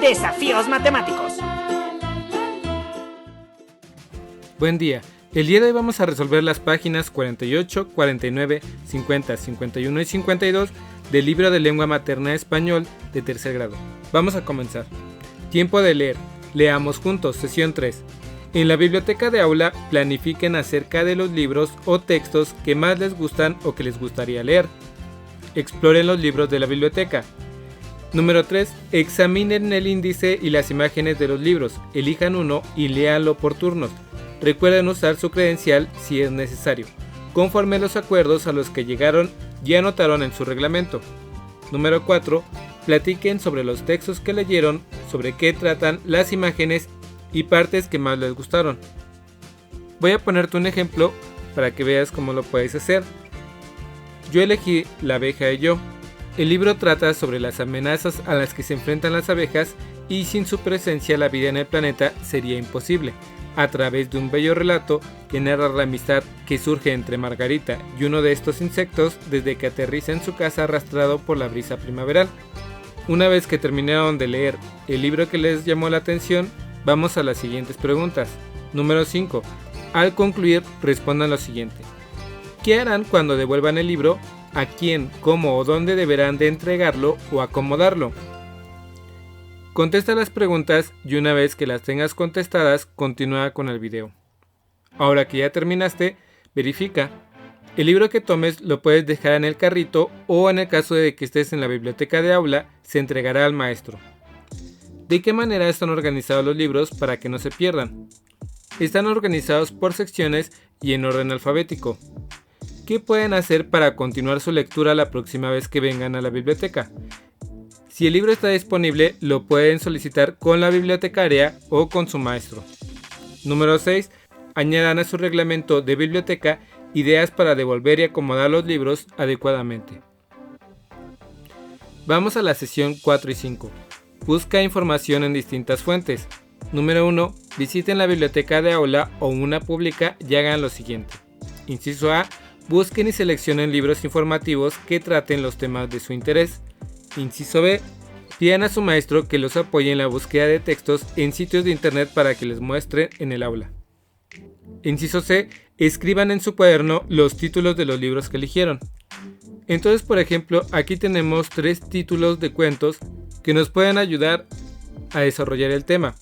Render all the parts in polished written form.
Desafíos matemáticos. Buen día. El día de hoy vamos a resolver las páginas 48, 49, 50, 51 y 52 del libro de lengua materna español de tercer grado. Vamos a comenzar. Tiempo de leer. Leamos juntos, sesión 3. En la biblioteca de aula, planifiquen acerca de los libros o textos que más les gustan o que les gustaría leer. Exploren los libros de la biblioteca. Número 3. Examinen el índice y las imágenes de los libros. Elijan uno y léanlo por turnos. Recuerden usar su credencial si es necesario, conforme a los acuerdos a los que llegaron y anotaron en su reglamento. Número 4. Platiquen sobre los textos que leyeron, sobre qué tratan las imágenes y partes que más les gustaron. Voy a ponerte un ejemplo para que veas cómo lo puedes hacer. Yo elegí La abeja y yo. El libro trata sobre las amenazas a las que se enfrentan las abejas y sin su presencia la vida en el planeta sería imposible, a través de un bello relato que narra la amistad que surge entre Margarita y uno de estos insectos desde que aterriza en su casa arrastrado por la brisa primaveral. Una vez que terminaron de leer el libro que les llamó la atención, vamos a las siguientes preguntas. Número 5. Al concluir, respondan lo siguiente. ¿Qué harán cuando devuelvan el libro? ¿A quién, cómo o dónde deberán de entregarlo o acomodarlo? Contesta las preguntas y una vez que las tengas contestadas, continúa con el video. Ahora que ya terminaste, verifica. El libro que tomes lo puedes dejar en el carrito o en el caso de que estés en la biblioteca de aula, se entregará al maestro. ¿De qué manera están organizados los libros para que no se pierdan? Están organizados por secciones y en orden alfabético. ¿Qué pueden hacer para continuar su lectura la próxima vez que vengan a la biblioteca? Si el libro está disponible, lo pueden solicitar con la bibliotecaria o con su maestro. Número 6. Añadan a su reglamento de biblioteca ideas para devolver y acomodar los libros adecuadamente. Vamos a la sesión 4 y 5. Busca información en distintas fuentes. Número 1. Visiten la biblioteca de aula o una pública y hagan lo siguiente. Inciso A. Busquen y seleccionen libros informativos que traten los temas de su interés. Inciso B. Pidan a su maestro que los apoye en la búsqueda de textos en sitios de internet para que les muestre en el aula. Inciso C. Escriban en su cuaderno los títulos de los libros que eligieron. Entonces, por ejemplo, aquí tenemos 3 títulos de cuentos que nos pueden ayudar a desarrollar el tema.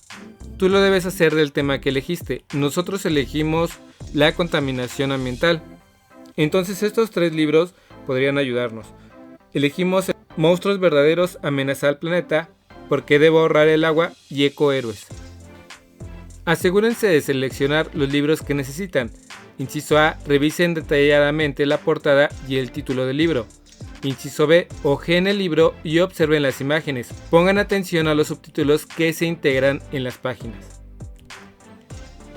Tú lo debes hacer del tema que elegiste. Nosotros elegimos la contaminación ambiental. Entonces estos 3 libros podrían ayudarnos. Elegimos Monstruos verdaderos amenazan al planeta, ¿Por qué debo ahorrar el agua? Y Ecohéroes. Asegúrense de seleccionar los libros que necesitan. Inciso A. Revisen detalladamente la portada y el título del libro. Inciso B. Ojeen el libro y observen las imágenes. Pongan atención a los subtítulos que se integran en las páginas.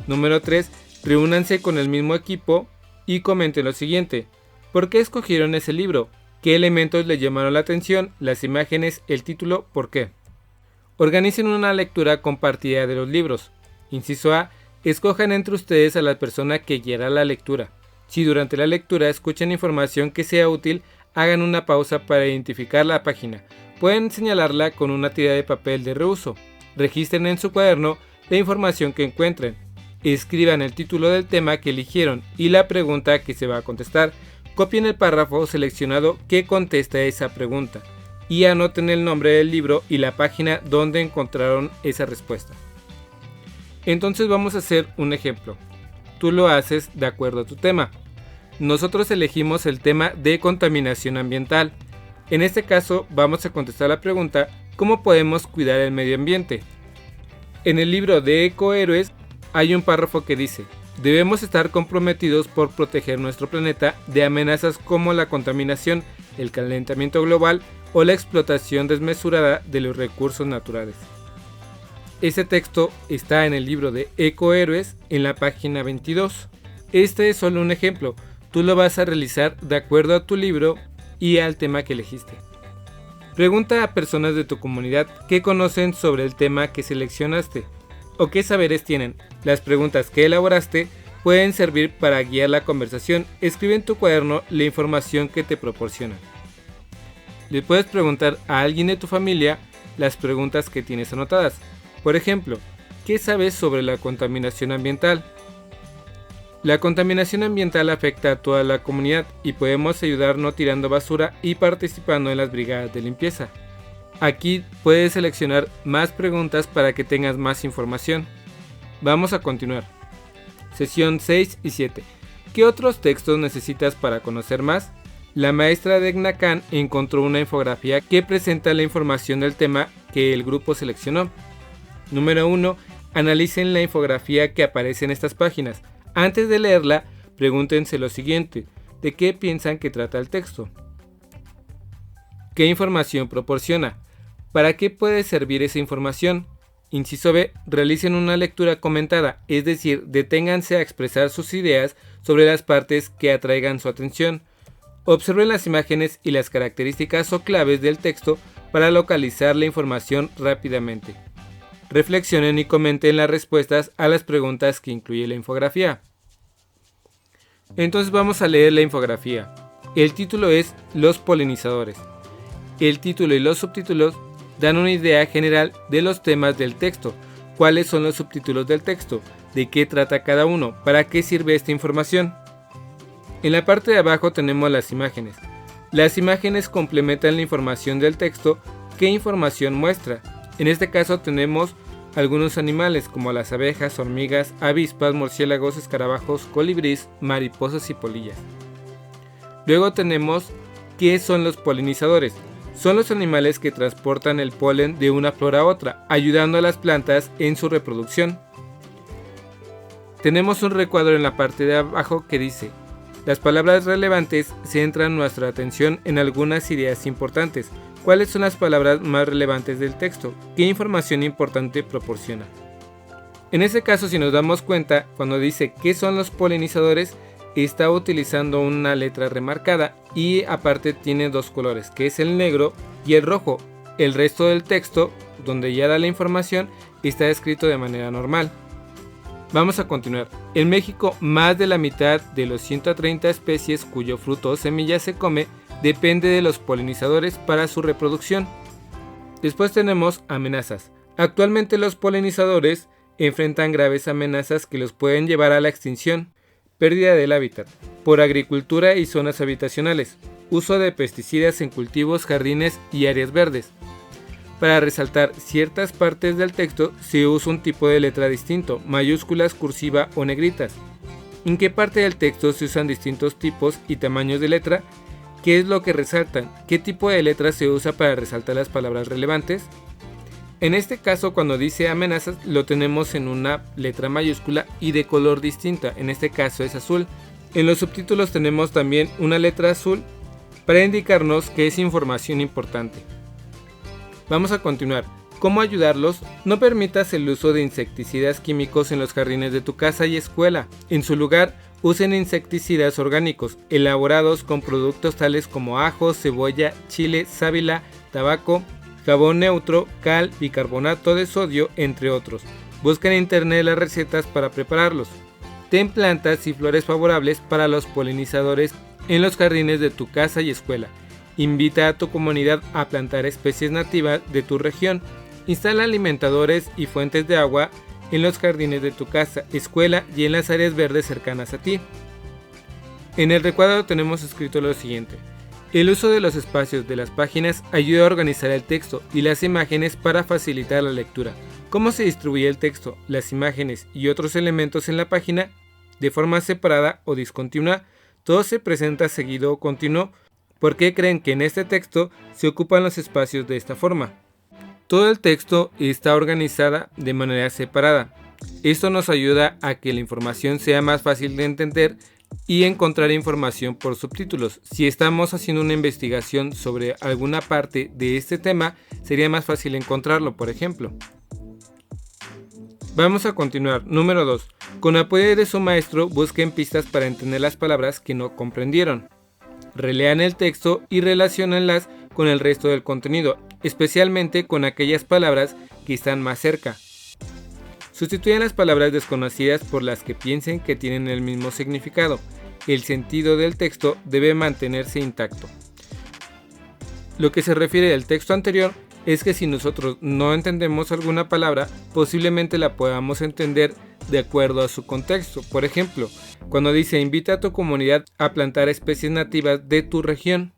Número 3. Reúnanse con el mismo equipo y comenten lo siguiente. ¿Por qué escogieron ese libro? ¿Qué elementos les llamaron la atención? Las imágenes, el título, ¿por qué? Organicen una lectura compartida de los libros. Inciso A. Escojan entre ustedes a la persona que guiará la lectura. Si durante la lectura escuchan información que sea útil, hagan una pausa para identificar la página. Pueden señalarla con una tira de papel de reuso. Registren en su cuaderno la información que encuentren. Escriban el título del tema que eligieron y la pregunta que se va a contestar. Copien el párrafo seleccionado que contesta esa pregunta y anoten el nombre del libro y la página donde encontraron esa respuesta. Entonces vamos a hacer un ejemplo. Tú lo haces de acuerdo a tu tema. Nosotros elegimos el tema de contaminación ambiental. En este caso vamos a contestar la pregunta ¿cómo podemos cuidar el medio ambiente? En el libro de Ecohéroes hay un párrafo que dice: debemos estar comprometidos por proteger nuestro planeta de amenazas como la contaminación, el calentamiento global o la explotación desmesurada de los recursos naturales. Ese texto está en el libro de Ecohéroes en la página 22. Este es solo un ejemplo. Tú lo vas a realizar de acuerdo a tu libro y al tema que elegiste. Pregunta a personas de tu comunidad qué conocen sobre el tema que seleccionaste o qué saberes tienen. Las preguntas que elaboraste pueden servir para guiar la conversación. Escribe en tu cuaderno la información que te proporcionan. Le puedes preguntar a alguien de tu familia las preguntas que tienes anotadas. Por ejemplo, ¿qué sabes sobre la contaminación ambiental? La contaminación ambiental afecta a toda la comunidad y podemos ayudar no tirando basura y participando en las brigadas de limpieza. Aquí puedes seleccionar más preguntas para que tengas más información. Vamos a continuar. Sesión 6 y 7. ¿Qué otros textos necesitas para conocer más? La maestra de Egnacan encontró una infografía que presenta la información del tema que el grupo seleccionó. Número 1. Analicen la infografía que aparece en estas páginas. Antes de leerla, pregúntense lo siguiente: ¿de qué piensan que trata el texto? ¿Qué información proporciona? ¿Para qué puede servir esa información? Inciso B. Realicen una lectura comentada, es decir, deténganse a expresar sus ideas sobre las partes que atraigan su atención. Observen las imágenes y las características o claves del texto para localizar la información rápidamente. Reflexionen y comenten las respuestas a las preguntas que incluye la infografía. Entonces vamos a leer la infografía. El título es Los polinizadores. El título y los subtítulos dan una idea general de los temas del texto. ¿Cuáles son los subtítulos del texto? ¿De qué trata cada uno? ¿Para qué sirve esta información? En la parte de abajo tenemos las imágenes. Las imágenes complementan la información del texto. ¿Qué información muestra? En este caso tenemos algunos animales como las abejas, hormigas, avispas, murciélagos, escarabajos, colibríes, mariposas y polillas. Luego tenemos ¿qué son los polinizadores? Son los animales que transportan el polen de una flor a otra, ayudando a las plantas en su reproducción. Tenemos un recuadro en la parte de abajo que dice: las palabras relevantes centran nuestra atención en algunas ideas importantes. ¿Cuáles son las palabras más relevantes del texto? ¿Qué información importante proporciona? En este caso, si nos damos cuenta, cuando dice ¿qué son los polinizadores?, está utilizando una letra remarcada y aparte tiene dos colores, que es el negro y el rojo. El resto del texto, donde ya da la información, está escrito de manera normal. Vamos a continuar. En México, más de la mitad de los 130 especies cuyo fruto o semilla se come depende de los polinizadores para su reproducción. Después tenemos amenazas. Actualmente los polinizadores enfrentan graves amenazas que los pueden llevar a la extinción. Pérdida del hábitat por agricultura y zonas habitacionales. Uso de pesticidas en cultivos, jardines y áreas verdes. Para resaltar ciertas partes del texto se usa un tipo de letra distinto, mayúsculas, cursiva o negritas. ¿En qué parte del texto se usan distintos tipos y tamaños de letra? ¿Qué es lo que resaltan? ¿Qué tipo de letra se usa para resaltar las palabras relevantes? En este caso, cuando dice amenazas, lo tenemos en una letra mayúscula y de color distinta, en este caso es azul. En los subtítulos tenemos también una letra azul para indicarnos que es información importante. Vamos a continuar. ¿Cómo ayudarlos? No permitas el uso de insecticidas químicos en los jardines de tu casa y escuela. En su lugar, usen insecticidas orgánicos, elaborados con productos tales como ajo, cebolla, chile, sábila, tabaco, jabón neutro, cal, bicarbonato de sodio, entre otros. Busca en internet las recetas para prepararlos. Ten plantas y flores favorables para los polinizadores en los jardines de tu casa y escuela. Invita a tu comunidad a plantar especies nativas de tu región. Instala alimentadores y fuentes de agua en los jardines de tu casa, escuela y en las áreas verdes cercanas a ti. En el recuadro tenemos escrito lo siguiente: el uso de los espacios de las páginas ayuda a organizar el texto y las imágenes para facilitar la lectura. ¿Cómo se distribuye el texto, las imágenes y otros elementos en la página? ¿De forma separada o discontinua? ¿Todo se presenta seguido o continuo? ¿Por qué creen que en este texto se ocupan los espacios de esta forma? Todo el texto está organizada de manera separada. Esto nos ayuda a que la información sea más fácil de entender y encontrar información por subtítulos. Si estamos haciendo una investigación sobre alguna parte de este tema, sería más fácil encontrarlo, por ejemplo. Vamos a continuar. Número 2. Con apoyo de su maestro, busquen pistas para entender las palabras que no comprendieron. Relean el texto y relaciónenlas con el resto del contenido, especialmente con aquellas palabras que están más cerca. Sustituyan las palabras desconocidas por las que piensen que tienen el mismo significado. El sentido del texto debe mantenerse intacto. Lo que se refiere al texto anterior es que si nosotros no entendemos alguna palabra, posiblemente la podamos entender de acuerdo a su contexto. Por ejemplo, cuando dice invita a tu comunidad a plantar especies nativas de tu región.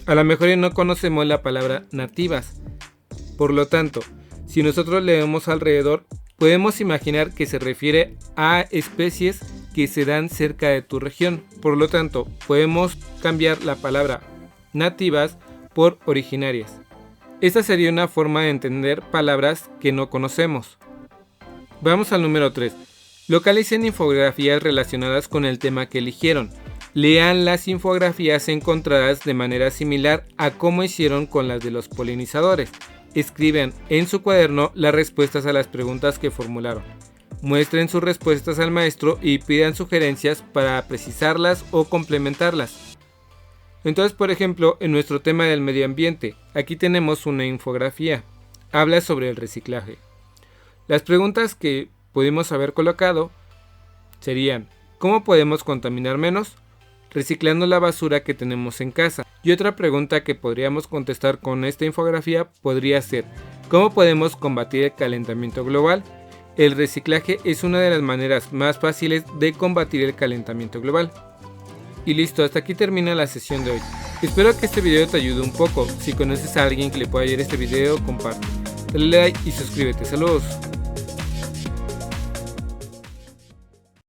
A lo mejor ya no conocemos la palabra nativas. Por lo tanto, si nosotros leemos alrededor, podemos imaginar que se refiere a especies que se dan cerca de tu región. Por lo tanto, podemos cambiar la palabra nativas por originarias. Esta sería una forma de entender palabras que no conocemos. Vamos al número 3. Localicen infografías relacionadas con el tema que eligieron. Lean las infografías encontradas de manera similar a cómo hicieron con las de los polinizadores. Escriban en su cuaderno las respuestas a las preguntas que formularon. Muestren sus respuestas al maestro y pidan sugerencias para precisarlas o complementarlas. Entonces, por ejemplo, en nuestro tema del medio ambiente, aquí tenemos una infografía. Habla sobre el reciclaje. Las preguntas que pudimos haber colocado serían: ¿cómo podemos contaminar menos? Reciclando la basura que tenemos en casa. Y otra pregunta que podríamos contestar con esta infografía podría ser: ¿cómo podemos combatir el calentamiento global? El reciclaje es una de las maneras más fáciles de combatir el calentamiento global. Y listo, hasta aquí termina la sesión de hoy. Espero que este video te ayude un poco. Si conoces a alguien que le pueda ayudar este video, comparte. Dale like y suscríbete. Saludos.